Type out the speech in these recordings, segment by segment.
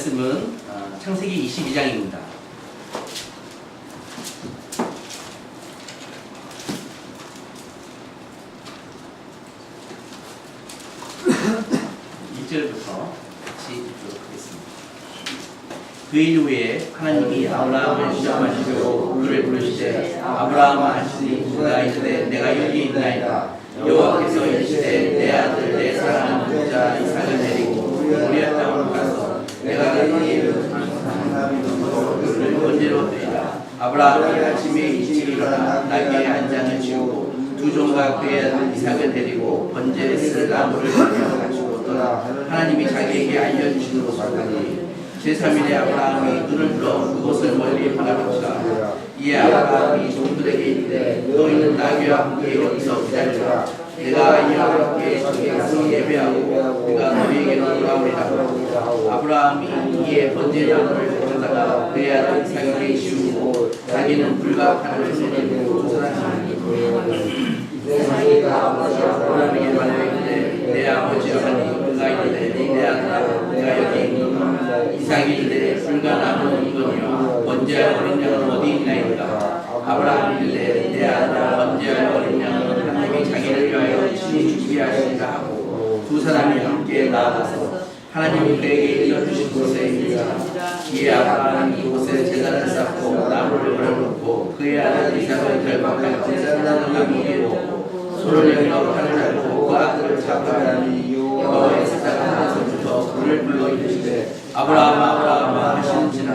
말씀은 창세기 22장입니다. 같이 읽도록 하겠습니다. 그 일 후에 하나님이 아브라함을 시험하시고 그를 부르시되 아브라함아 하시니 그가 이르되 내가 여기 있나이다. 여호와께서 이르시되 내 아들 내 사랑하는 자 이삭을 데리고 모리아 땅으로 가서 내가 그에게 그를 번제로 드리라. 아브라함이 아침에 일찍 일어나 나귀의 한 장을 지우고 두 종과 그의 아들 이삭을 데리고 번제를 쓸 나무를 들며 가지고 떠나 하나님이 자기에게 알려주신 곳으로 가니 제3일에 아브라함이 눈을 들어 그곳을 멀리 바라보니라. 이에 아브라함이 종들에게 이르되 너희는 나귀와 함께 여기서 기다리라. 내가 이와 함께 저기 가서 예배하고 내가 너희에게로 돌아오리라. 아브라함이 이에 번제나무를 가져다가 그의 아들 이삭에게 지우고 자기는 불과 칼을 손에 두 사람이 아브라함에게 말하되 내 아버지여 하니 그가 이르되 내 아들아 내가 여기 있노라. 이삭이 이르되 불과 나무는 이거니와 번제할 어린 양은 어디 있나이까. 아브라함이 이르되 내 아들아 번제할 어린 양은 하나님이 자기를 위하여 친히 준비하시리라 하고 두 사람이 함께 나아가서 하나님이 그에게 일러주신 곳에 이르자. 이에 아브라함이 이곳에 제단을 쌓고 나무를 걸어놓고 그의 아들 이삭을 결박하여 제단을 나무에 놓고 소를 내밀어 칼을 잡고 그 아들을 잡으라니 여호와의 사자가 하늘에서부터 그를 불러 이르시되 아브라함아 아브라함아 하시는지라.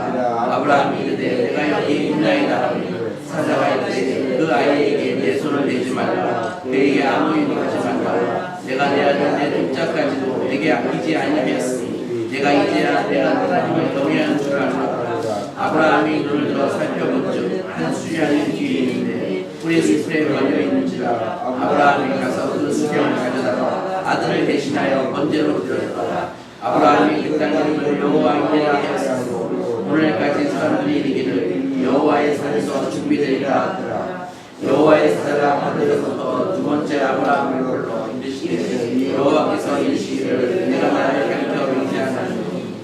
아브라함이 이르되 내가 여기 있나이다 하니 사자가 이르되 그 아이에게 내 손을 대지 말라. 그에게 아무 일도 하지 말라. 내가 내 아들 내 독자까지도 내게 아끼지 아니하였으니 내가 이제야 내가 하나님을 경외하는 줄 알라. 아브라함이 눈을 들어 살펴본즉 한 수량이 뒤에 있는데 뿔이 수풀에 걸려있는지라. 아브라함이 가서 그 수량을 가져다가 아들을 대신하여 번제로 드렸더라. 아브라함이 그 땅을 여호와에게 하였으므로 오늘까지 사람들이 이르기를 여호와의 산에서 준비되리라 하더라. 여호와의 사자가 하늘에서부터 두 번째 아브라함을 불러 이르시되 여호와께서 이르시기를 내가 나를 가리켜 의지하나니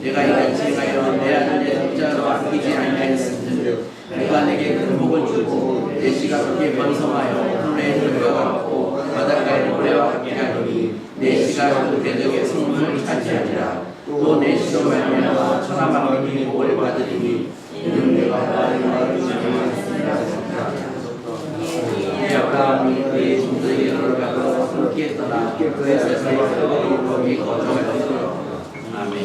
내가 이같이 행하여 내 아들 내 독자로 아끼지 아니하였음즉 내가 내게 큰 복을 주고 내 시각에 번성하여 하늘에 들어가고 바닷가에 모래와 함께 하노니 내 시가 그 대적의 성문을 차지하리라. 또 내 시로 말미암아 천하만민이 복을 받으리니 이는 내가 나의 말을 주장하였습니다. 이 아브라함이 그의 종들에게 돌아가서 함께 떠나 그의 세상에서 거기 거주하였으며. 아멘.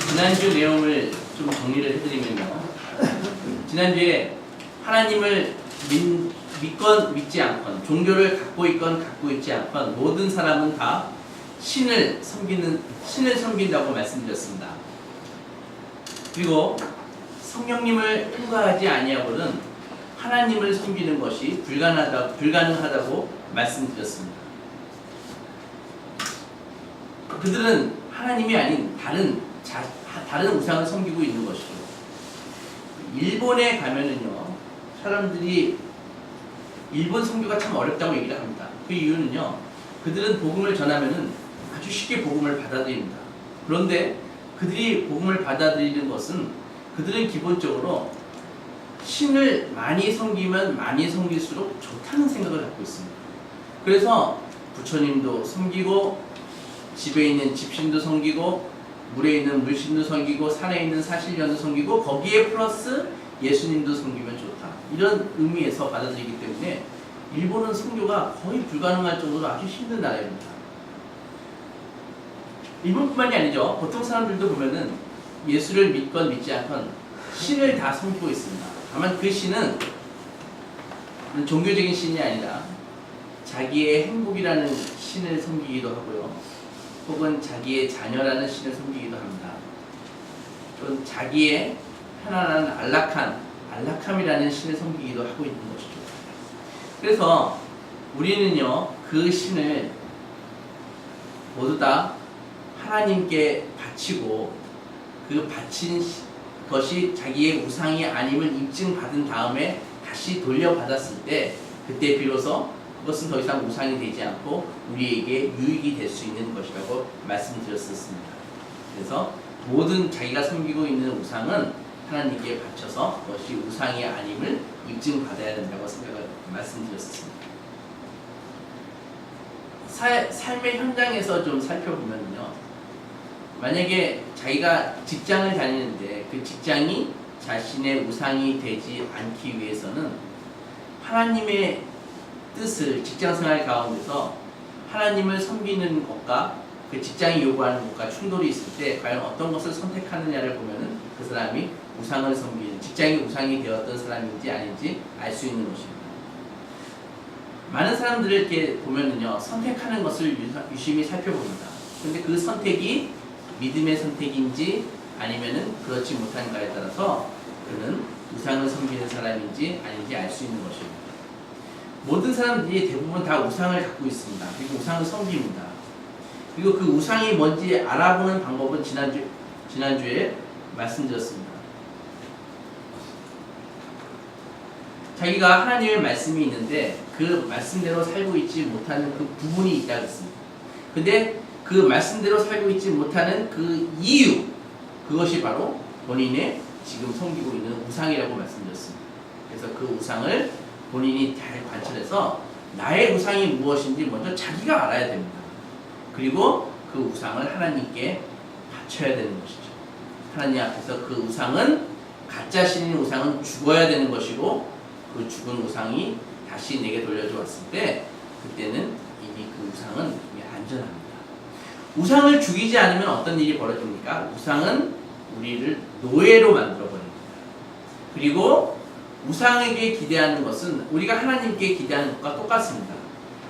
지난주 내용을 좀 정리를 해드리면요. 지난주에 하나님을 믿건 믿지 않건, 종교를 갖고 있건 갖고 있지 않건 모든 사람은 다 신을 섬긴다고 말씀드렸습니다. 그리고 성령님을 통과하지 아니하고는 하나님을 섬기는 것이 불가능하다고 말씀드렸습니다. 그들은 하나님이 아닌 다른 우상을 섬기고 있는 것이죠. 일본에 가면은요, 사람들이 일본 선교가 참 어렵다고 얘기를 합니다. 그 이유는요, 그들은 복음을 전하면은 아주 쉽게 복음을 받아들입니다. 그런데 그들이 복음을 받아들이는 것은 그들은 기본적으로 신을 많이 섬기면 많이 섬길수록 좋다는 생각을 갖고 있습니다. 그래서 부처님도 섬기고 집에 있는 집신도 섬기고 물에 있는 물신도 섬기고 산에 있는 사실년도 섬기고 거기에 플러스 예수님도 섬기면 좋다. 이런 의미에서 받아들이기 때문에 일본은 선교가 거의 불가능할 정도로 아주 힘든 나라입니다. 일본뿐만이 아니죠. 보통 사람들도 보면은 예수를 믿건 믿지 않건 신을 다 섬기고 있습니다. 다만 그 신은 종교적인 신이 아니라 자기의 행복이라는 신을 섬기기도 하고요. 혹은 자기의 자녀라는 신을 섬기기도 합니다. 또는 자기의 편안한 안락함이라는 신을 섬기기도 하고 있는 것이죠. 그래서 우리는요, 그 신을 모두 다 하나님께 바치고 그 바친 것이 자기의 우상이 아님을 입증받은 다음에 다시 돌려받았을 때 그때 비로소 그것은 더 이상 우상이 되지 않고 우리에게 유익이 될 수 있는 것이라고 말씀드렸었습니다. 그래서 모든 자기가 섬기고 있는 우상은 하나님께 바쳐서 그것이 우상이 아님을 입증받아야 된다고 말씀드렸습니다. 삶의 현장에서 좀 살펴보면요, 만약에 자기가 직장을 다니는데 그 직장이 자신의 우상이 되지 않기 위해서는 하나님의 뜻을 직장생활 가운데서 하나님을 섬기는 것과 그 직장이 요구하는 것과 충돌이 있을 때 과연 어떤 것을 선택하느냐를 보면은 그 사람이 우상을 섬기는, 직장이 우상이 되었던 사람인지 아닌지 알 수 있는 것입니다. 많은 사람들을 이렇게 보면은요, 선택하는 것을 유심히 살펴봅니다. 그런데 그 선택이 믿음의 선택인지 아니면은 그렇지 못한가에 따라서 그는 우상을 섬기는 사람인지 아닌지 알 수 있는 것입니다. 모든 사람들이 대부분 다 우상을 갖고 있습니다. 그리고 우상을 섬깁니다. 그리고 그 우상이 뭔지 알아보는 방법은 지난주에 말씀드렸습니다. 자기가 하나님의 말씀이 있는데 그 말씀대로 살고 있지 못하는 그 부분이 있다고 했습니다. 근데 그 말씀대로 살고 있지 못하는 그 이유, 그것이 바로 본인의 지금 섬기고 있는 우상이라고 말씀드렸습니다. 그래서 그 우상을 본인이 잘 관찰해서 나의 우상이 무엇인지 먼저 자기가 알아야 됩니다. 그리고 그 우상을 하나님께 바쳐야 되는 것이죠. 하나님 앞에서 그 우상은, 가짜 신인 우상은 죽어야 되는 것이고, 그 죽은 우상이 다시 내게 돌려져 왔을 때 그때는 이미 그 우상은 이미 안전합니다. 우상을 죽이지 않으면 어떤 일이 벌어집니까? 우상은 우리를 노예로 만들어 버립니다. 그리고 우상에게 기대하는 것은 우리가 하나님께 기대하는 것과 똑같습니다.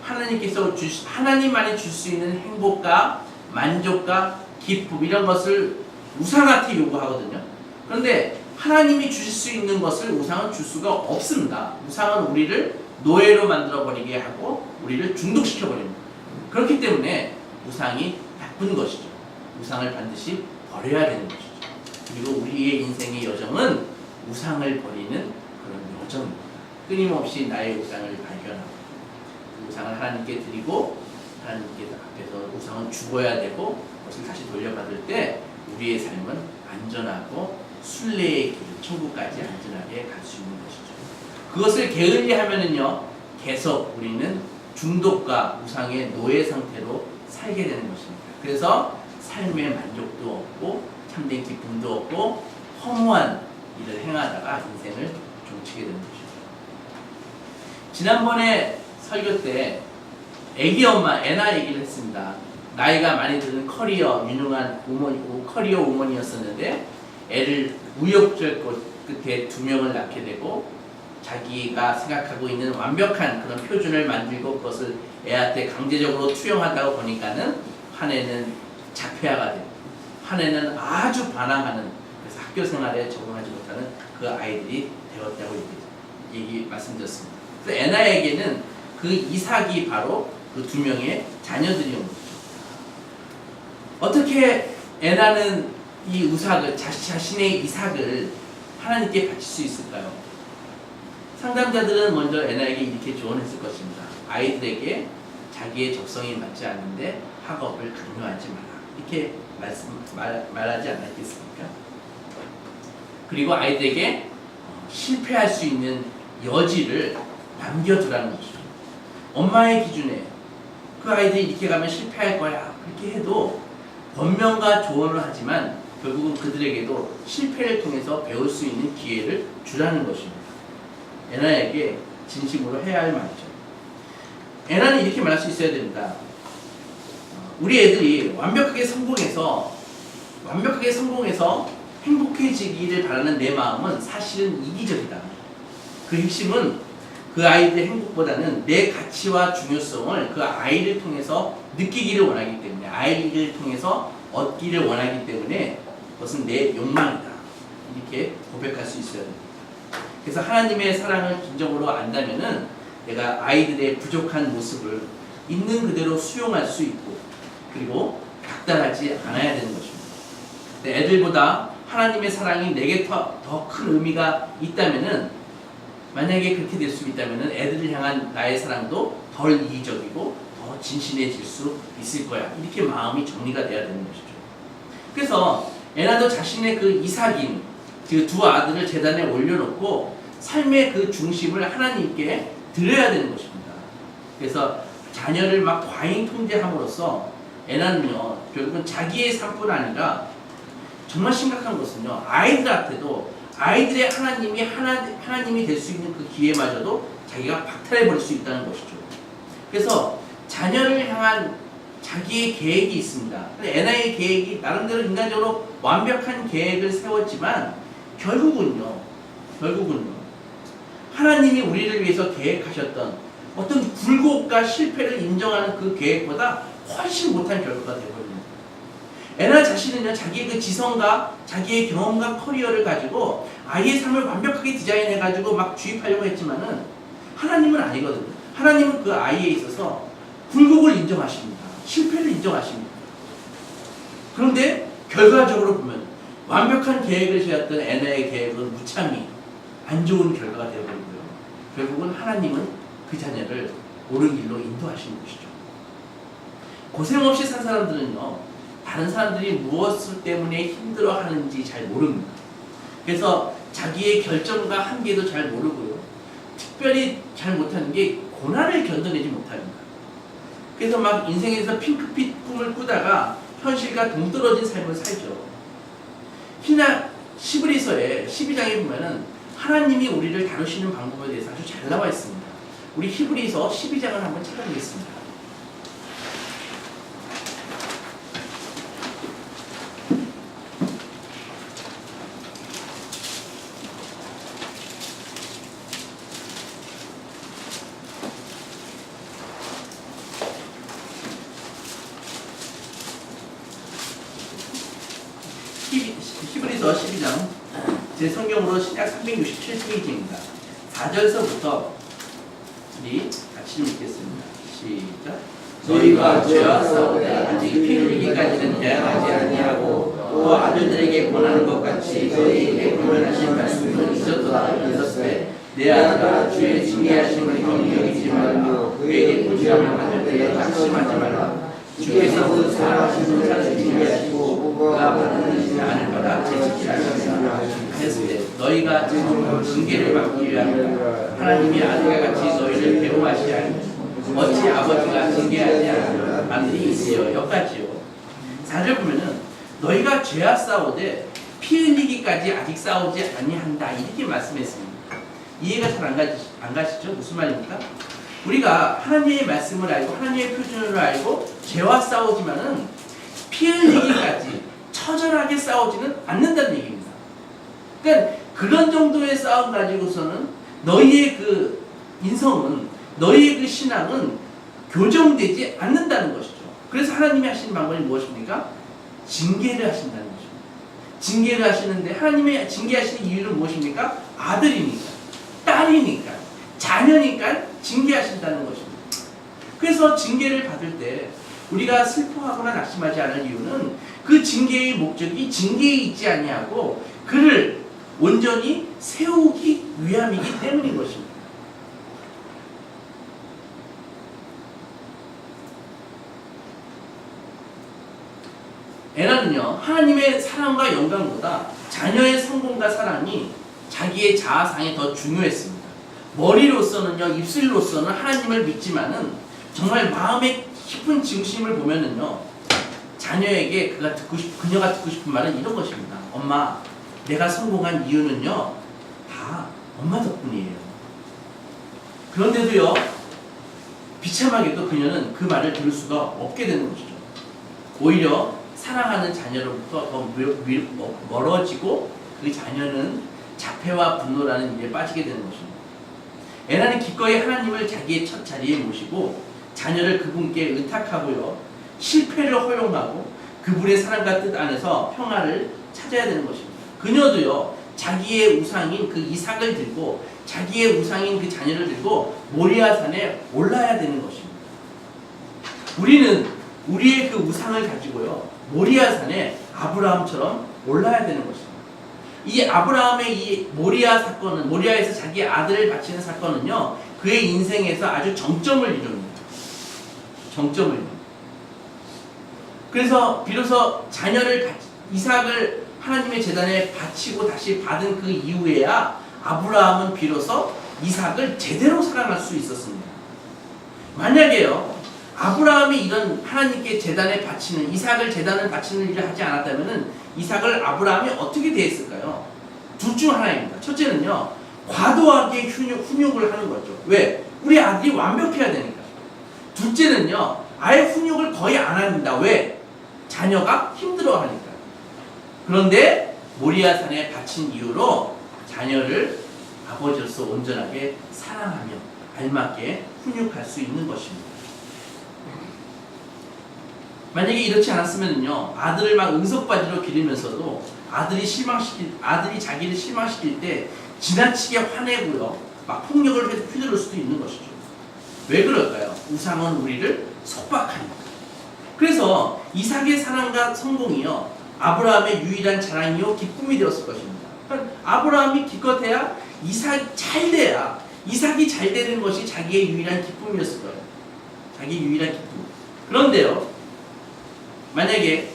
하나님만이 줄 수 있는 행복과 만족과 기쁨, 이런 것을 우상한테 요구하거든요. 그런데 하나님이 주실 수 있는 것을 우상은 줄 수가 없습니다. 우상은 우리를 노예로 만들어 버리게 하고 우리를 중독시켜 버립니다. 그렇기 때문에 우상이 나쁜 것이죠. 우상을 반드시 버려야 되는 것이죠. 그리고 우리의 인생의 여정은 우상을 버리는 그런 여정입니다. 끊임없이 나의 우상을 발견하고 그 우상을 하나님께 드리고 하나님께 앞에서 우상은 죽어야 되고 그것을 다시 돌려받을 때 우리의 삶은 안전하고 순례의 길, 천국까지 안전하게 갈 수 있는 것이죠. 그것을 게을리하면은요, 계속 우리는 중독과 우상의 노예 상태로 살게 되는 것입니다. 그래서 삶의 만족도 없고 참된 기쁨도 없고 허무한 일을 행하다가 인생을 종치게 되는 것이죠. 지난번에 설교 때 애기 엄마 애나 얘기를 했습니다. 나이가 많이 드는 유능한 커리어 우먼이었었는데 애를 우여곡절 끝에 2명을 낳게 되고 자기가 생각하고 있는 완벽한 그런 표준을 만들고 그것을 애한테 강제적으로 투영하다가 보니까는 한 애는 자폐아가 되고 한 애는 아주 반항하는, 그래서 학교 생활에 적응하지 못하는 그 아이들이 되었다고 말씀드렸습니다. 그래서 애나에게는 그 이삭이 바로 그 2명의 자녀들이 온 거죠. 어떻게 애나는 이 우삭을, 자신의 이삭을 하나님께 바칠 수 있을까요? 상담자들은 먼저 애나에게 이렇게 조언했을 것입니다. 아이들에게 자기의 적성이 맞지 않는데 학업을 강요하지 마라, 이렇게 말하지 않았겠습니까? 그리고 아이들에게 실패할 수 있는 여지를 남겨두라는 것이죠. 엄마의 기준에 그 아이들이 이렇게 가면 실패할 거야, 그렇게 해도 권면과 조언을 하지만 결국은 그들에게도 실패를 통해서 배울 수 있는 기회를 주라는 것입니다. 애나에게 진심으로 해야 할 말이죠. 애나는 이렇게 말할 수 있어야 됩니다. 우리 애들이 완벽하게 성공해서 행복해지기를 바라는 내 마음은 사실은 이기적이다. 그 핵심은 그 아이들의 행복보다는 내 가치와 중요성을 그 아이를 통해서 느끼기를 원하기 때문에, 아이를 통해서 얻기를 원하기 때문에 그것은 내 욕망이다, 이렇게 고백할 수 있어야 됩니다. 그래서 하나님의 사랑을 진정으로 안다면은 내가 아이들의 부족한 모습을 있는 그대로 수용할 수 있고, 그리고 닥달하지 않아야 되는 것입니다. 애들보다 하나님의 사랑이 내게 더 큰 의미가 있다면은, 만약에 그렇게 될 수 있다면은 애들을 향한 나의 사랑도 덜 이기적이고 더 진실해질 수 있을 거야. 이렇게 마음이 정리가 돼야 되는 것이죠. 그래서 에나도 자신의 그 이삭인 그 두 아들을 제단에 올려놓고 삶의 그 중심을 하나님께 드려야 되는 것입니다. 그래서 자녀를 막 과잉 통제함으로써 에나는요 결국은 자기의 삶뿐 아니라 정말 심각한 것은요 아이들한테도 아이들의 하나님이 될 수 있는 그 기회마저도 자기가 박탈해 버릴 수 있다는 것이죠. 그래서 자녀를 향한 자기의 계획이 있습니다. 에나의 계획이 나름대로 인간적으로 완벽한 계획을 세웠지만 결국은요 하나님이 우리를 위해서 계획하셨던 어떤 굴곡과 실패를 인정하는 그 계획보다 훨씬 못한 결과가 되어버립니다. 에나 자신은요 자기의 그 지성과 자기의 경험과 커리어를 가지고 아이의 삶을 완벽하게 디자인해가지고 막 주입하려고 했지만은 하나님은 아니거든요. 하나님은 그 아이에 있어서 굴곡을 인정하십니다. 실패를 인정하십니다. 그런데 결과적으로 보면 완벽한 계획을 세웠던 에나의 계획은 무참히 안 좋은 결과가 되어버리고요. 결국은 하나님은 그 자녀를 옳은 길로 인도하시는 것이죠. 고생 없이 산 사람들은요 다른 사람들이 무엇을 때문에 힘들어하는지 잘 모릅니다. 그래서 자기의 결정과 한계도 잘 모르고요. 특별히 잘 못하는 게 고난을 견뎌내지 못합니다. 그래서 막 인생에서 핑크빛 꿈을 꾸다가 현실과 동떨어진 삶을 살죠. 히브리서의 12장에 보면은 하나님이 우리를 다루시는 방법에 대해서 아주 잘 나와 있습니다. 우리 히브리서 12장을 한번 찾아보겠습니다. 히브리서 12장 제 성경으로 신약 367페이지입니다. 4절서부터 우리 같이 좀 읽겠습니다. 시작. 너희가 죄와 싸우되 아직 피 흘리기까지는 대항하지 아니하고 또 아들들에게 권하는 것 같이 너희에게 권면하신 말씀을 잊었을 때 내 아들아 주의 징계하심을 경히 여기지 말라. 그에게 꾸지람을 받을 때에 낙심하지 말라. 주께서 그 사랑하시는 자를 징계하시고 그가 받는 않을 거라 재직하시리라 했을 때 너희가 징계를 받기 위하여 하나님이 아들과 같이 너희를 배웅하시지 않으니 어찌 아버지가 징계하지 않는 일이 있으여 여기까지요. 4절 보면은 너희가 죄와 싸우되 피 흘리기까지 아직 싸우지 아니한다 이렇게 말씀했습니다. 이해가 잘 안 가시죠? 무슨 말입니까? 우리가 하나님의 말씀을 알고 하나님의 표준을 알고 죄와 싸우지만은 피 흘리기까지 처절하게 싸우지는 않는다는 얘기입니다. 그러니까 그런 정도의 싸움 가지고서는 너희의 그 인성은 너희의 그 신앙은 교정되지 않는다는 것이죠. 그래서 하나님이 하시는 방법이 무엇입니까? 징계를 하신다는 것입니다. 징계를 하시는데 하나님이 징계하시는 이유는 무엇입니까? 아들이니까, 딸이니까, 자녀니까 징계하신다는 것입니다. 그래서 징계를 받을 때 우리가 슬퍼하거나 낙심하지 않을 이유는 그 징계의 목적이 징계에 있지 아니하고 그를 온전히 세우기 위함이기 때문인 것입니다. 에나는요 하나님의 사랑과 영광보다 자녀의 성공과 사랑이 자기의 자아상에 더 중요했습니다. 머리로서는요 입술로서는 하나님을 믿지만은 정말 마음의 깊은 중심을 보면은요 자녀에게 그녀가 듣고 싶은 말은 이런 것입니다. 엄마, 내가 성공한 이유는요 다 엄마 덕분이에요. 그런데도요 비참하게도 그녀는 그 말을 들을 수가 없게 되는 것이죠. 오히려 사랑하는 자녀로부터 더 멀어지고 그 자녀는 자폐와 분노라는 일에 빠지게 되는 것입니다. 에나는 기꺼이 하나님을 자기의 첫 자리에 모시고 자녀를 그분께 의탁하고요 실패를 허용하고 그분의 사랑과 뜻 안에서 평화를 찾아야 되는 것입니다. 그녀도요 자기의 우상인 그 이삭을 들고 자기의 우상인 그 자녀를 들고 모리아산에 올라야 되는 것입니다. 우리는 우리의 그 우상을 가지고요 모리아산에 아브라함처럼 올라야 되는 것입니다. 이 아브라함의 이 모리아에서 자기 아들을 바치는 사건은요 그의 인생에서 아주 정점을 이룹니다. 정점을요. 그래서 비로소 이삭을 하나님의 제단에 바치고 다시 받은 그 이후에야 아브라함은 비로소 이삭을 제대로 사랑할 수 있었습니다. 만약에요, 아브라함이 이런 하나님께 제단에 바치는, 이삭을 제단에 바치는 일을 하지 않았다면 이삭을 아브라함이 어떻게 대했을까요? 둘 중 하나입니다. 첫째는요, 과도하게 훈육을 하는 거죠. 왜? 우리 아들이 완벽해야 되니까. 둘째는요, 아예 훈육을 거의 안 합니다. 왜? 자녀가 힘들어하니까. 그런데 모리아산에 바친 이후로 자녀를 아버지로서 온전하게 사랑하며 알맞게 훈육할 수 있는 것입니다. 만약에 이렇지 않았으면요, 아들을 막 응석바지로 기르면서도 아들이 자기를 실망시킬 때 지나치게 화내고요, 막 폭력을 휘두를 수도 있는 것이죠. 왜 그럴까요? 우상은 우리를 속박하니까. 그래서 이삭의 사랑과 성공이요, 아브라함의 유일한 자랑이요 기쁨이 되었을 것입니다. 그러니까 아브라함이 기껏해야 이삭이 잘 되는 것이 자기의 유일한 기쁨이었을 거예요. 자기의 유일한 기쁨. 그런데요, 만약에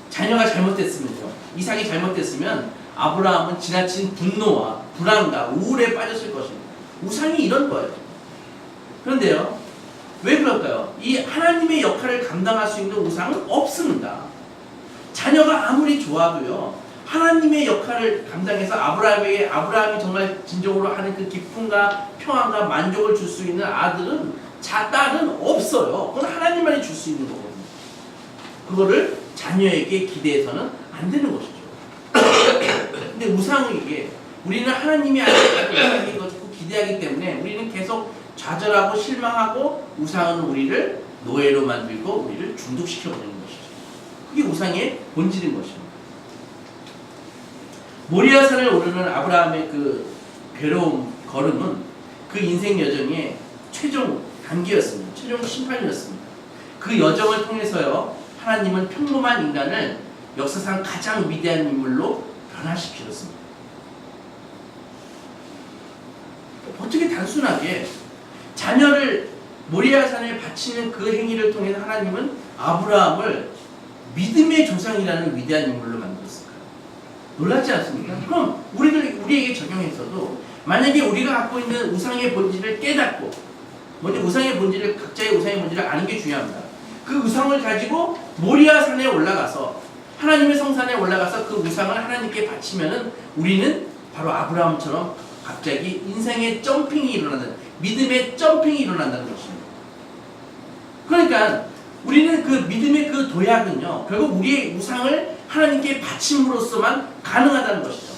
자녀가 잘못됐으면요, 이삭이 잘못됐으면 아브라함은 지나친 분노와 불안과 우울에 빠졌을 것입니다. 우상이 이런 거예요. 그런데요, 왜 그럴까요? 이 하나님의 역할을 감당할 수 있는 우상은 없습니다. 자녀가 아무리 좋아도요, 하나님의 역할을 감당해서 아브라함이 정말 진정으로 하는 그 기쁨과 평안과 만족을 줄 수 있는 딸은 없어요. 그건 하나님만이 줄 수 있는 거거든요. 그거를 자녀에게 기대해서는 안 되는 것이죠. 근데 우상에게 우리는 하나님이 아니고 우상이 기대하기 때문에 우리는 계속 좌절하고 실망하고, 우상은 우리를 노예로 만들고 우리를 중독시켜버리는 것이죠. 그게 우상의 본질인 것입니다. 모리아산을 오르는 아브라함의 그 괴로운 걸음은 그 인생 여정의 최종 단계였습니다. 최종 심판이었습니다. 그 여정을 통해서요, 하나님은 평범한 인간을 역사상 가장 위대한 인물로 변화시키셨습니다. 어떻게 단순하게 자녀를 모리아산에 바치는 그 행위를 통해 하나님은 아브라함을 믿음의 조상이라는 위대한 인물로 만들었을까요? 놀랍지 않습니까? 그럼 우리에게 적용해서도 만약에 우리가 갖고 있는 우상의 본질을 깨닫고, 먼저 각자의 우상의 본질을 아는 게 중요합니다. 그 우상을 가지고 모리아산에 올라가서, 하나님의 성산에 올라가서 그 우상을 하나님께 바치면은 우리는 바로 아브라함처럼 갑자기 인생의 점핑이 일어나는, 믿음의 점핑이 일어난다는 것입니다. 그러니까 우리는 그 믿음의 그 도약은요, 결국 우리의 우상을 하나님께 바침으로써만 가능하다는 것이죠.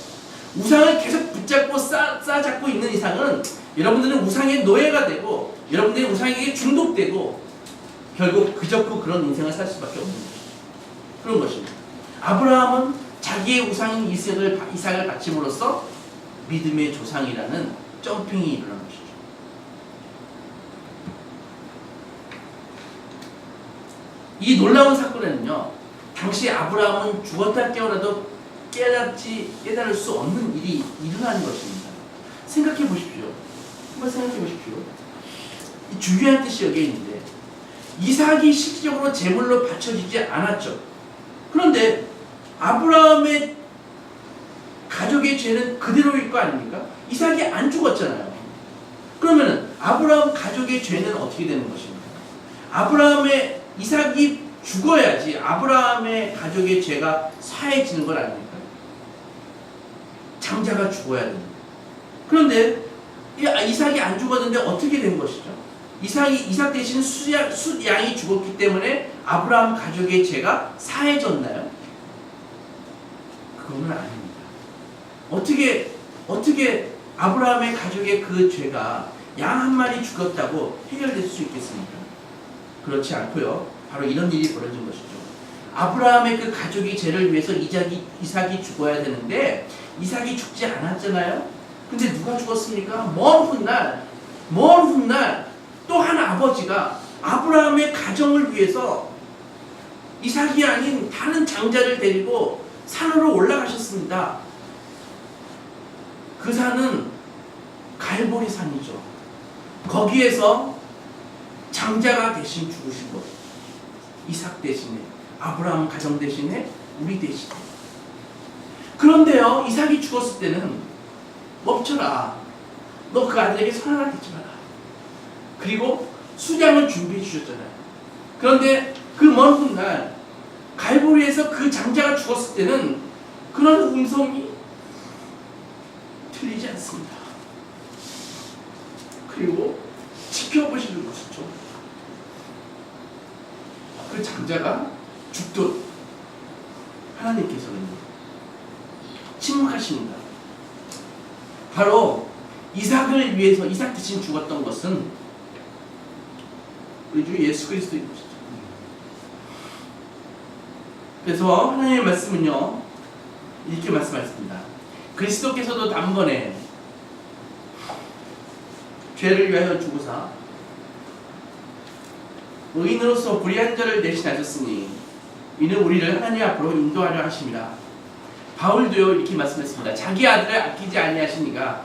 우상을 계속 붙잡고 싸잡고 있는 이상은 여러분들은 우상의 노예가 되고, 여러분들이 우상에게 중독되고, 결국 그저고 그런 인생을 살 수밖에 없는 것이죠. 그런 것입니다. 아브라함은 자기의 우상인 이삭을 바침으로써 믿음의 조상이라는 점핑이 일어난 것이죠. 이 놀라운 사건에는요, 당시 아브라함은 죽었다 깨어나도 깨달을 수 없는 일이 일어나는 것입니다. 생각해 보십시오. 한번 생각해 보십시오. 중요한 뜻이 여기에 있는데, 이삭이 실질적으로 제물로 바쳐지지 않았죠. 그런데 아브라함의 가족의 죄는 그대로일 거 아닙니까? 이삭이 안 죽었잖아요. 그러면 아브라함 가족의 죄는 어떻게 되는 것입니까? 이삭이 죽어야지 아브라함의 가족의 죄가 사해지는 것 아닙니까? 장자가 죽어야 됩니다. 그런데 이삭이 안 죽었는데 어떻게 된 것이죠? 이삭 대신 숫양이 죽었기 때문에 아브라함 가족의 죄가 사해졌나요? 그거는 아닙니다. 어떻게 아브라함의 가족의 그 죄가 양 한 마리 죽었다고 해결될 수 있겠습니까? 그렇지 않고요. 바로 이런 일이 벌어진 것이죠. 아브라함의 그 가족의 죄를 위해서 이삭이 죽어야 되는데 이삭이 죽지 않았잖아요. 근데 누가 죽었습니까? 먼 훗날 또 한 아버지가 아브라함의 가정을 위해서 이삭이 아닌 다른 장자를 데리고 산으로 올라가셨습니다. 그 산은 갈보리 산이죠. 거기에서 장자가 대신 죽으시고 이삭 대신에 아브라함 가정 대신에 우리 대신에. 그런데요, 이삭이 죽었을 때는 멈춰라. 너 그 아들에게 손 하나 대지 마라. 그리고 수장을 준비해 주셨잖아요. 그런데 그 먼 훗날 갈보리에서 그 장자가 죽었을 때는 그런 음성이 들리지 않습니다. 그리고 지켜보시는 것이죠. 그 장자가 죽도록 하나님께서는 침묵하십니다. 바로 이삭을 위해서 이삭 대신 죽었던 것은 우리 주 예수 그리스도인 것이죠. 그래서 하나님의 말씀은요, 이렇게 말씀하셨습니다. 그리스도께서도 단번에 죄를 위하여 죽으사 의인으로서 불의한 자를 대신하셨으니 이는 우리를 하나님 앞으로 인도하려 하심이라. 바울도요 이렇게 말씀했습니다. 자기 아들을 아끼지 아니하시니가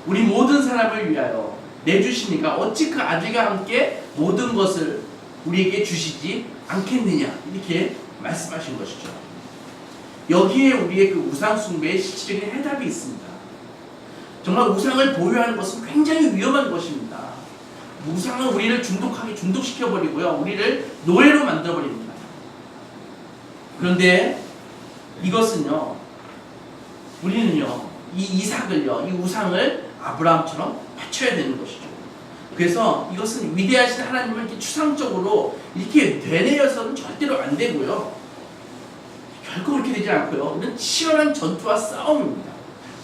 우리 모든 사람을 위하여 내주시니까 어찌 그 아들과 함께 모든 것을 우리에게 주시지 않겠느냐, 이렇게 말씀하신 것이죠. 여기에 우리의 그 우상 숭배의 실질적인 해답이 있습니다. 정말 우상을 보유하는 것은 굉장히 위험한 것입니다. 우상은 우리를 중독시켜버리고요, 우리를 노예로 만들어버립니다. 그런데 이것은요, 우리는요, 이 이삭을요, 이 우상을 아브라함처럼 바쳐야 되는 것이죠. 그래서 이것은 위대하신 하나님을 이렇게 추상적으로 이렇게 되뇌어서는 절대로 안 되고요, 결코 그렇게 되지 않고요, 이는 치열한 전투와 싸움입니다.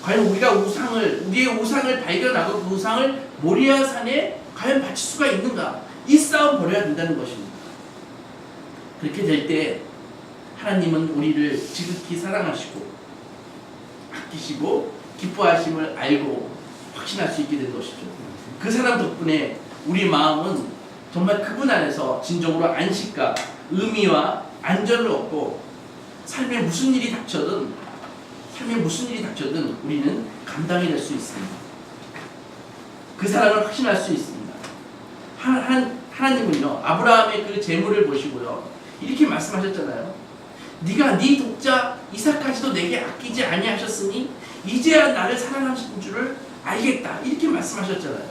과연 우리가 우리의 우상을 발견하고 그 우상을 모리아 산에 과연 바칠 수가 있는가, 이 싸움 벌여야 된다는 것입니다. 그렇게 될 때 하나님은 우리를 지극히 사랑하시고 아끼시고 기뻐하심을 알고 확신할 수 있게 된 것이죠. 그 사람 덕분에 우리 마음은 정말 그분 안에서 진정으로 안식과 의미와 안전을 얻고 삶에 무슨 일이 닥쳐든 우리는 감당해낼 수 있습니다. 그 사랑을 확신할 수 있습니다. 하나님은요, 아브라함의 그 재물을 보시고요, 이렇게 말씀하셨잖아요. 네가 네 독자 이삭까지도 내게 아끼지 아니하셨으니 이제야 나를 사랑하시는 줄을 알겠다, 이렇게 말씀하셨잖아요.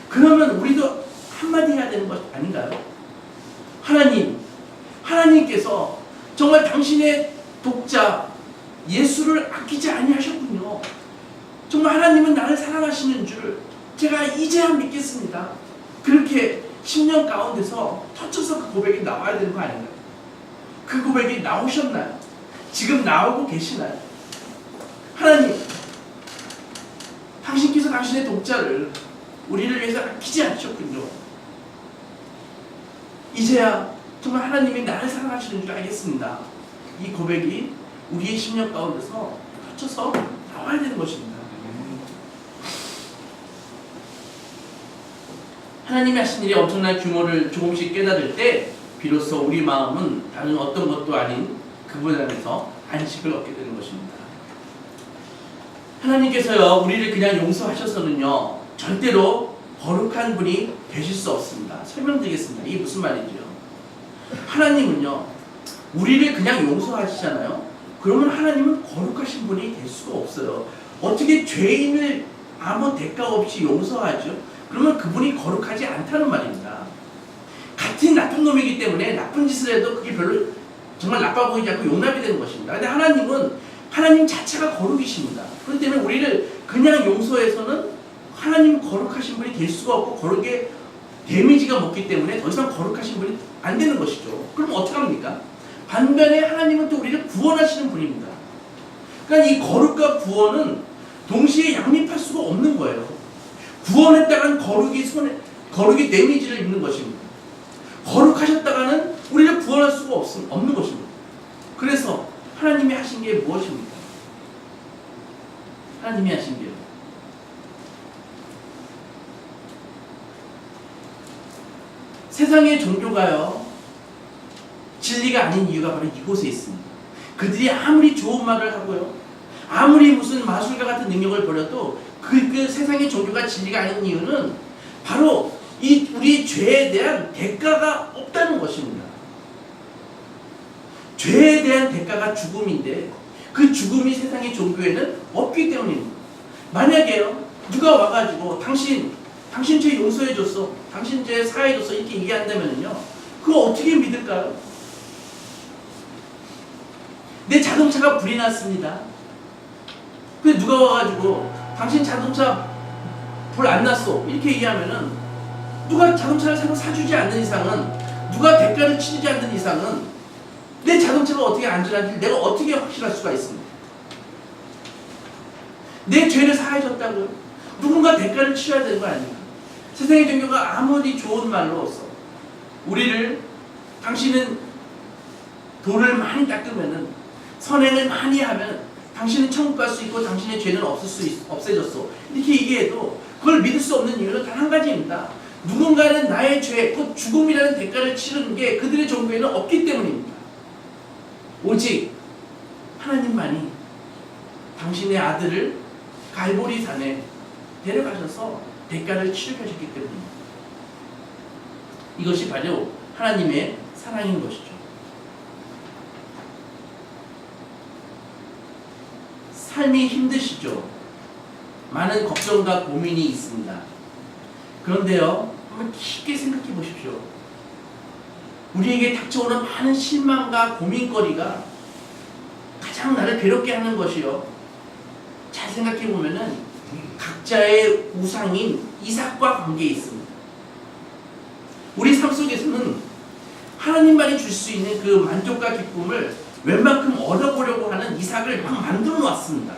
그러면 우리도 한마디 해야 되는 것 아닌가요? 하나님께서 정말 당신의 독자 예수를 아끼지 아니하셨군요. 정말 하나님은 나를 사랑하시는 줄 제가 이제야 믿겠습니다. 그렇게 10년 가운데서 터쳐서 그 고백이 나와야 되는 거 아닌가요? 그 고백이 나오셨나요? 지금 나오고 계시나요? 하나님, 당신께서 당신의 독자를 우리를 위해서 아끼지 않으셨군요. 이제야 정말 하나님이 나를 사랑하시는 줄 알겠습니다. 이 고백이 우리의 10년 가운데서 터쳐서 나와야 되는 것입니다. 하나님이 하신 일이 엄청난 규모를 조금씩 깨달을 때 비로소 우리 마음은 다른 어떤 것도 아닌 그분 안에서 안식을 얻게 되는 것입니다. 하나님께서요, 우리를 그냥 용서하셔서는요, 절대로 거룩한 분이 되실 수 없습니다. 설명드리겠습니다. 이게 무슨 말이죠? 하나님은요, 우리를 그냥 용서하시잖아요. 그러면 하나님은 거룩하신 분이 될 수가 없어요. 어떻게 죄인을 아무 대가 없이 용서하죠? 그러면 그분이 거룩하지 않다는 말입니다. 같은 나쁜 놈이기 때문에 나쁜 짓을 해도 그게 별로 정말 나빠 보이지 않고 용납이 되는 것입니다. 근데 하나님은 하나님 자체가 거룩이십니다. 그렇기 때문에 우리를 그냥 용서해서는 하나님 거룩하신 분이 될 수가 없고 거룩에 데미지가 먹기 때문에 더 이상 거룩하신 분이 안 되는 것이죠. 그럼 어떻게 합니까? 반면에 하나님은 또 우리를 구원하시는 분입니다. 그러니까 이 거룩과 구원은 동시에 양립할 수가 없는 거예요. 구원했다간 거룩이 데미지를 입는 것입니다. 거룩하셨다가는 우리를 구원할 수가 없는 것입니다. 그래서 하나님이 하신 게 무엇입니까? 하나님이 하신 게요, 세상의 종교가요, 진리가 아닌 이유가 바로 이곳에 있습니다. 그들이 아무리 좋은 말을 하고요, 아무리 무슨 마술과 같은 능력을 벌여도 그 세상의 종교가 진리가 아닌 이유는 바로 우리 죄에 대한 대가가 없다는 것입니다. 죄에 대한 대가가 죽음인데 그 죽음이 세상의 종교에는 없기 때문입니다. 만약에요, 누가 와가지고 당신 죄 용서해줬어, 당신 죄 사해줬어 이렇게 얘기한다면요, 그거 어떻게 믿을까요? 내 자동차가 불이 났습니다. 근데 누가 와가지고 당신 자동차 불 안 났어 이렇게 얘기하면은, 누가 자동차를 새로 사주지 않는 이상은, 누가 대가를 치르지 않는 이상은 내 자동차가 어떻게 안전한지 내가 어떻게 확실할 수가 있습니까? 내 죄를 사해줬다고요? 누군가 대가를 치러야 되는 거 아닙니까? 세상의 종교가 아무리 좋은 말로 써 우리를, 당신은 돈을 많이 닦으면은, 선행을 많이 하면 당신은 천국 갈 수 있고 당신의 죄는 없어졌어 이렇게 얘기해도 그걸 믿을 수 없는 이유는 단 한 가지입니다. 누군가는 나의 죄, 곧 죽음이라는 대가를 치르는 게 그들의 종교에는 없기 때문입니다. 오직 하나님만이 당신의 아들을 갈보리 산에 데려가셔서 대가를 치르게 하셨기 때문입니다. 이것이 바로 하나님의 사랑인 것이죠. 삶이 힘드시죠? 많은 걱정과 고민이 있습니다. 그런데요, 한번 깊게 생각해 보십시오. 우리에게 닥쳐오는 많은 실망과 고민거리가 가장 나를 괴롭게 하는 것이요, 잘 생각해 보면은 각자의 우상인 이삭과 관계에 있습니다. 우리 삶 속에서는 하나님만이 줄 수 있는 그 만족과 기쁨을 웬만큼 얻어보려고 하는 이삭을 막 만들어 놨습니다.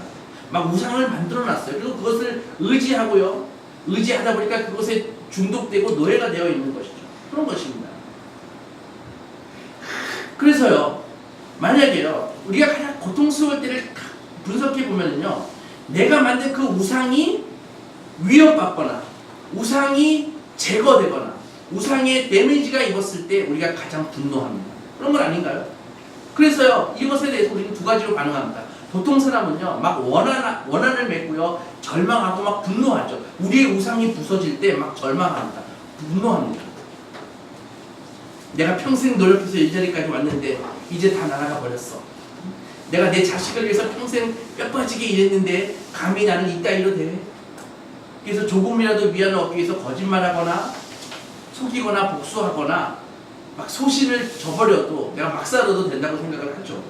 막 우상을 만들어 놨어요. 그리고 그것을 의지하다 보니까 그것에 중독되고 노예가 되어 있는 것이죠. 그런 것입니다. 그래서요, 만약에요, 우리가 가장 고통스러울 때를 분석해 보면요, 내가 만든 그 우상이 위협받거나 우상이 제거되거나 우상의 데미지가 입었을 때 우리가 가장 분노합니다. 그런 건 아닌가요? 그래서요, 이것에 대해서 우리는 두 가지로 반응합니다. 보통 사람은요, 막 원한을 맺고요, 절망하고 막 분노하죠. 우리의 우상이 부서질 때 막 절망합니다. 분노합니다. 내가 평생 노력해서 이 자리까지 왔는데 이제 다 날아가 버렸어. 내가 내 자식을 위해서 평생 뼈 빠지게 일했는데 감히 나는 이따위로 돼. 그래서 조금이라도 위안을 얻기 위해서 거짓말하거나 속이거나 복수하거나 막 소신을 저버려도 내가 막 살아도 된다고 생각을 하죠.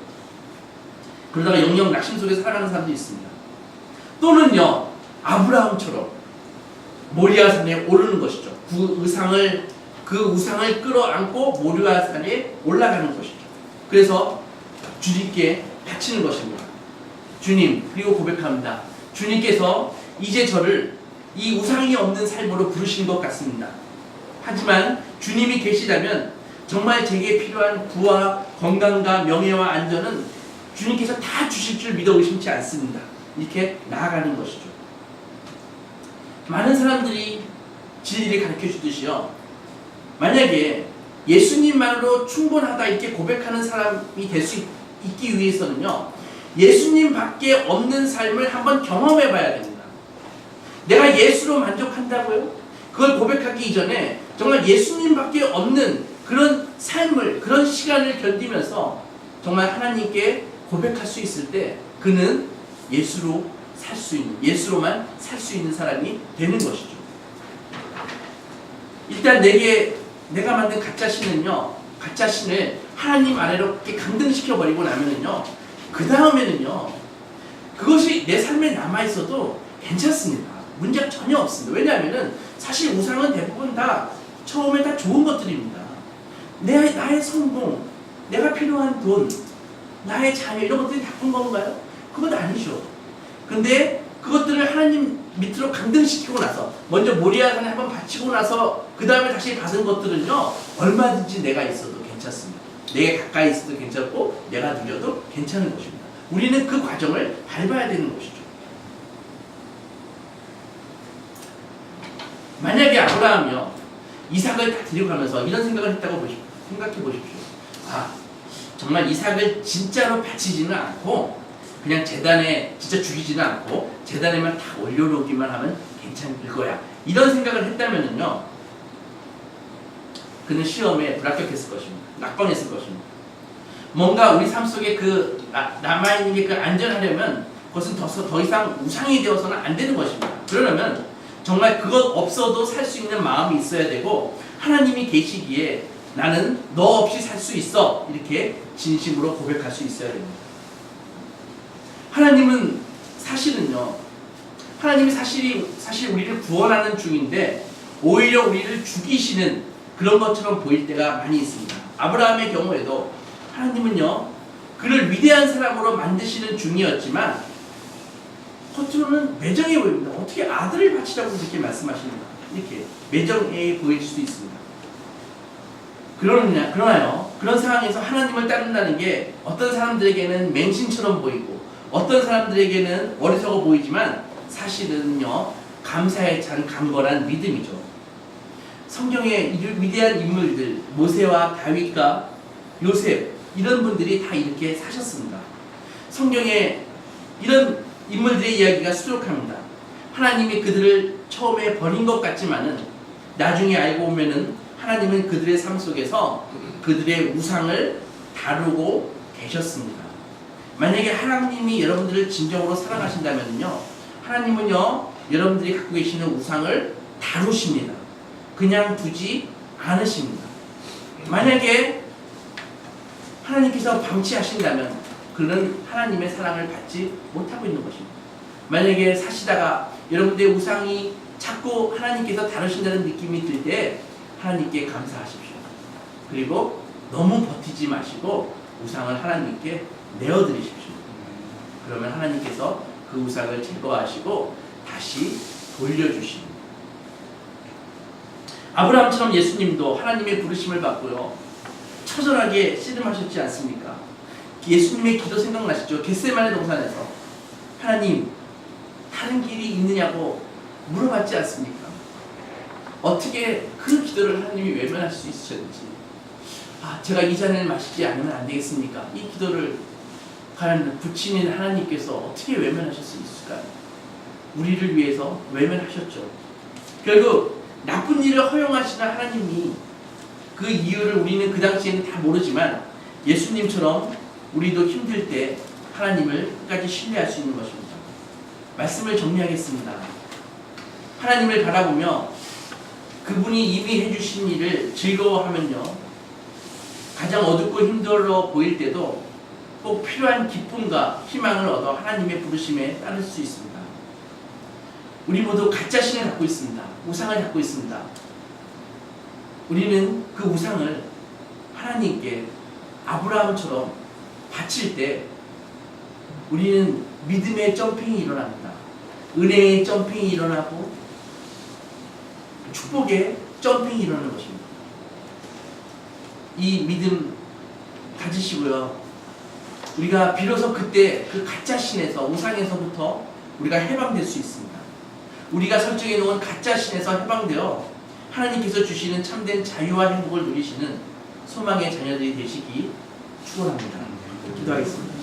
그러다가 영영 낙심 속에 살아가는 사람도 있습니다. 또는요, 아브라함처럼 모리아산에 오르는 것이죠. 그 우상을 끌어안고 모리아산에 올라가는 것이죠. 그래서 주님께 바치는 것입니다. 주님, 그리고 고백합니다. 주님께서 이제 저를 이 우상이 없는 삶으로 부르신 것 같습니다. 하지만 주님이 계시다면 정말 제게 필요한 부와 건강과 명예와 안전은 주님께서 다 주실 줄 믿어 의심치 않습니다. 이렇게 나아가는 것이죠. 많은 사람들이 진리를 가르쳐 주듯이요, 만약에 예수님만으로 충분하다 이렇게 고백하는 사람이 될 수 있기 위해서는요, 예수님밖에 없는 삶을 한번 경험해 봐야 됩니다. 내가 예수로 만족한다고요? 그걸 고백하기 이전에 정말 예수님밖에 없는 그런 삶을, 그런 시간을 견디면서 정말 하나님께 고백할 수 있을 때 그는 예수로만 살 수 있는 사람이 되는 것이죠. 일단 내가 만든 가짜신을 하나님 아래로 이렇게 강등시켜버리고 나면은요, 그 다음에는요, 그것이 내 삶에 남아있어도 괜찮습니다. 문제가 전혀 없습니다. 왜냐하면은 사실 우상은 대부분 다 처음에 다 좋은 것들입니다. 나의 성공, 내가 필요한 돈, 나의 자녀, 이런 것들이 나쁜 건가요? 그건 아니죠. 근데 그것들을 하나님 밑으로 강등시키고 나서, 먼저 모리아산에 한번 바치고 나서 그 다음에 다시 받은 것들은요, 얼마든지 내가 있어도 괜찮습니다. 내가 가까이 있어도 괜찮고 내가 누려도 괜찮은 것입니다. 우리는 그 과정을 밟아야 되는 것이죠. 만약에 아브라함이요, 이삭을 다 데리고 가면서 이런 생각을 했다고 생각해 보십시오. 정말 이삭을 진짜로 바치지는 않고 그냥 제단에 진짜 죽이지는 않고 제단에만 다 올려놓기만 하면 괜찮을 거야, 이런 생각을 했다면은요, 그는 시험에 불합격했을 것입니다. 낙방했을 것입니다. 뭔가 우리 삶 속에 그 남아있는 게 그 안전하려면 그것은 더 이상 우상이 되어서는 안 되는 것입니다. 그러려면 정말 그것 없어도 살 수 있는 마음이 있어야 되고 하나님이 계시기에 나는 너 없이 살 수 있어 이렇게 진심으로 고백할 수 있어야 됩니다. 하나님은 사실은요, 하나님이 사실 우리를 구원하는 중인데 오히려 우리를 죽이시는 그런 것처럼 보일 때가 많이 있습니다. 아브라함의 경우에도 하나님은요, 그를 위대한 사람으로 만드시는 중이었지만 겉으로는 매정해 보입니다. 어떻게 아들을 바치라고 그렇게 말씀하시는가, 이렇게 매정해 보일 수도 있습니다. 그러나요, 그런 상황에서 하나님을 따른다는 게 어떤 사람들에게는 맹신처럼 보이고 어떤 사람들에게는 어리석어 보이지만 사실은요, 감사에 찬 강건한 믿음이죠. 성경의 위대한 인물들, 모세와 다윗과 요셉, 이런 분들이 다 이렇게 사셨습니다. 성경에 이런 인물들의 이야기가 수록합니다. 하나님이 그들을 처음에 버린 것 같지만은 나중에 알고 보면은 하나님은 그들의 삶 속에서 그들의 우상을 다루고 계셨습니다. 만약에 하나님이 여러분들을 진정으로 사랑하신다면요, 하나님은요, 여러분들이 갖고 계시는 우상을 다루십니다. 그냥 두지 않으십니다. 만약에 하나님께서 방치하신다면 그는 하나님의 사랑을 받지 못하고 있는 것입니다. 만약에 사시다가 여러분들의 우상이 자꾸 하나님께서 다루신다는 느낌이 들 때 하나님께 감사하십시오. 그리고 너무 버티지 마시고 우상을 하나님께 내어드리십시오. 그러면 하나님께서 그 우상을 제거하시고 다시 돌려주십니다. 아브라함처럼 예수님도 하나님의 부르심을 받고요, 처절하게 씨름하셨지 않습니까? 예수님의 기도 생각나시죠? 겟세마네 동산에서 하나님, 다른 길이 있느냐고 물어봤지 않습니까? 어떻게 그 기도를 하나님이 외면할 수 있으셨는지, 제가 이 잔을 마시지 않으면 안 되겠습니까? 이 기도를 과연 부친인 하나님께서 어떻게 외면하실 수 있을까요? 우리를 위해서 외면하셨죠. 결국 나쁜 일을 허용하시는 하나님이 그 이유를 우리는 그 당시에는 다 모르지만 예수님처럼 우리도 힘들 때 하나님을 끝까지 신뢰할 수 있는 것입니다. 말씀을 정리하겠습니다. 하나님을 바라보며 그분이 이미 해주신 일을 즐거워하면요, 가장 어둡고 힘들어 보일 때도 꼭 필요한 기쁨과 희망을 얻어 하나님의 부르심에 따를 수 있습니다. 우리 모두 가짜신을 갖고 있습니다. 우상을 갖고 있습니다. 우리는 그 우상을 하나님께 아브라함처럼 바칠 때 우리는 믿음의 점핑이 일어납니다. 은혜의 점핑이 일어나고 축복의 점핑이 일어나는 것입니다. 이 믿음 가지시고요, 우리가 비로소 그때 그 가짜신에서, 우상에서부터 우리가 해방될 수 있습니다. 우리가 설정해 놓은 가짜신에서 해방되어 하나님께서 주시는 참된 자유와 행복을 누리시는 소망의 자녀들이 되시기 축원합니다. 기도하겠습니다.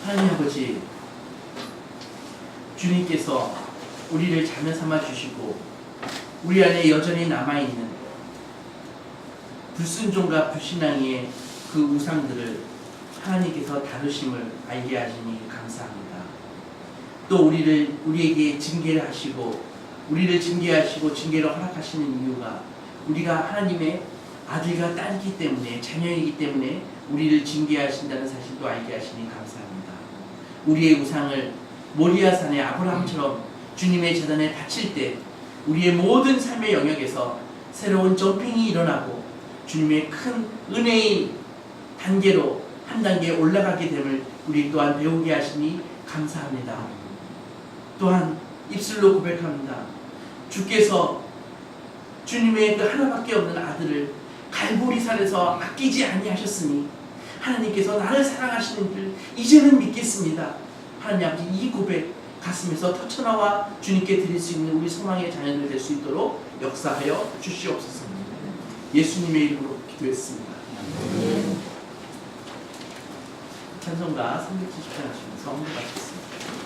하나님 아버지, 주님께서 우리를 자녀 삼아 주시고 우리 안에 여전히 남아있는 불순종과 불신앙의 그 우상들을 하나님께서 다루심을 알게 하시니 감사합니다. 또 우리에게 징계를 하시고 우리를 징계하시고 징계를 허락하시는 이유가 우리가 하나님의 아들과 딸이기 때문에, 자녀이기 때문에 우리를 징계하신다는 사실도 알게 하시니 감사합니다. 우리의 우상을 모리아산의 아브라함처럼 주님의 제단에 바칠 때 우리의 모든 삶의 영역에서 새로운 점핑이 일어나고 주님의 큰 은혜의 단계로 한 단계 올라가게 됨을 우리 또한 배우게 하시니 감사합니다. 또한 입술로 고백합니다. 주께서 주님의 그 하나밖에 없는 아들을 갈보리산에서 아끼지 아니하셨으니 하나님께서 나를 사랑하시는 줄 이제는 믿겠습니다. 하나님 아버지, 이 고백 가슴에서 터쳐나와 주님께 드릴 수 있는 우리 소망의 자녀들 될 수 있도록 역사하여 주시옵소서. 예수님의 이름으로 기도했습니다. 찬송가 370편 하시면서 성도 받겠습니다.